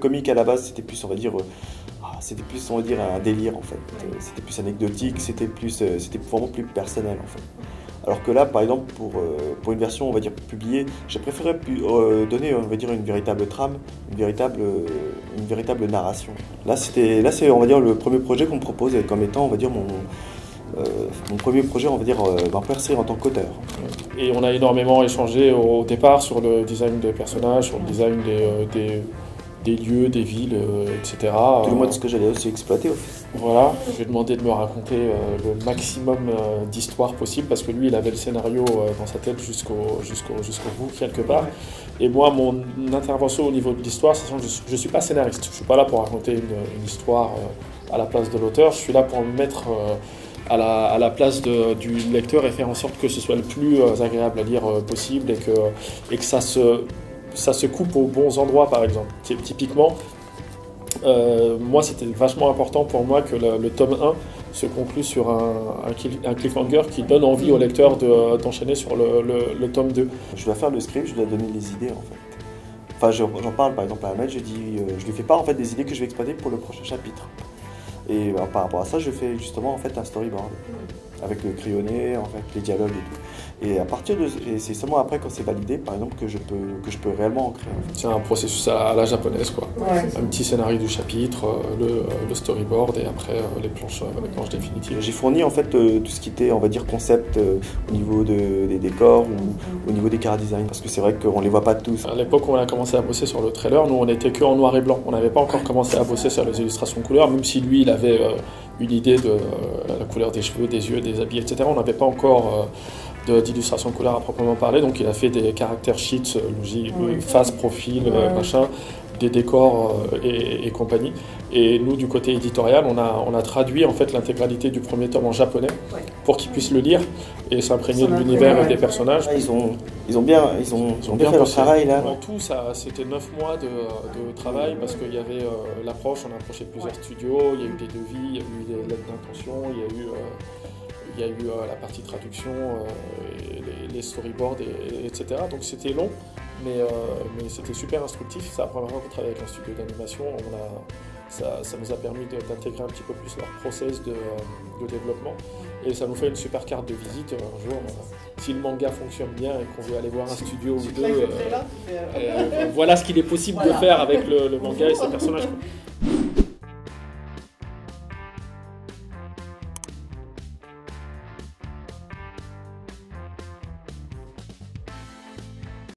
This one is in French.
comique à la base, c'était plus, on va dire, un délire en fait. C'était plus anecdotique, c'était vraiment plus personnel en fait. Alors que là, par exemple, pour une version, on va dire, publiée, j'ai préféré donner, on va dire, une véritable trame, une véritable narration. Là, c'est, on va dire, le premier projet qu'on me propose comme étant, on va dire, mon premier projet, on va dire, ma première série en tant qu'auteur. Et on a énormément échangé au départ sur le design des personnages, sur le design des lieux, des villes, etc. Tout le monde ce que j'allais aussi exploiter au fait. Voilà, je lui ai demandé de me raconter le maximum d'histoires possible parce que lui il avait le scénario dans sa tête jusqu'au bout quelque part. Et moi mon intervention au niveau de l'histoire, sachant que je ne suis pas scénariste, je ne suis pas là pour raconter une histoire à la place de l'auteur, je suis là pour me mettre à la place du lecteur et faire en sorte que ce soit le plus agréable à lire possible et que ça se coupe aux bons endroits par exemple. Typiquement, moi c'était vachement important pour moi que le tome 1 se conclue sur un cliffhanger qui donne envie au lecteur d'enchaîner sur le tome 2. Je dois faire le script, je dois donner les idées en fait. Enfin j'en parle par exemple à Ahmed, je lui fais part en fait des idées que je vais exploiter pour le prochain chapitre. Et par rapport à ça, je fais justement en fait un storyboard avec le crayonné, en fait, les dialogues et tout. Et c'est seulement après quand c'est validé, par exemple, que je peux réellement en créer. En fait. C'est un processus à la japonaise, quoi. Ouais. Un petit scénario du chapitre, le storyboard et après les planches définitives. J'ai fourni en fait tout ce qui était, on va dire, concept au niveau des décors ou au niveau des chara design, parce que c'est vrai qu'on les voit pas tous. À l'époque où on a commencé à bosser sur le trailer, nous on était que en noir et blanc. On n'avait pas encore commencé à bosser sur les illustrations couleurs, même si lui il avait une idée de la couleur des cheveux, des yeux, des habits, etc. On n'avait pas encore d'illustration couleur à proprement parler, donc il a fait des caractères sheets, face, profil, machin, des décors et compagnie. Et nous, du côté éditorial, on a traduit en fait l'intégralité du premier tome en japonais pour qu'ils puissent le lire et s'imprégner de l'univers et des personnages. Ils ont bien fait leur travail là. En tout, c'était 9 mois de travail parce qu'il y avait l'approche, on a approché plusieurs studios, il y a eu des devis, il y a eu des lettres d'intention, il y a eu la partie traduction, les storyboards, etc. Donc c'était long, mais c'était super instructif. C'est la première fois qu'on travaille avec un studio d'animation. Ça nous a permis d'intégrer un petit peu plus leur process de développement. Et ça nous fait une super carte de visite un jour. Si le manga fonctionne bien et qu'on veut aller voir un studio ou deux, voilà ce qu'il est possible de faire avec le manga et ses personnages.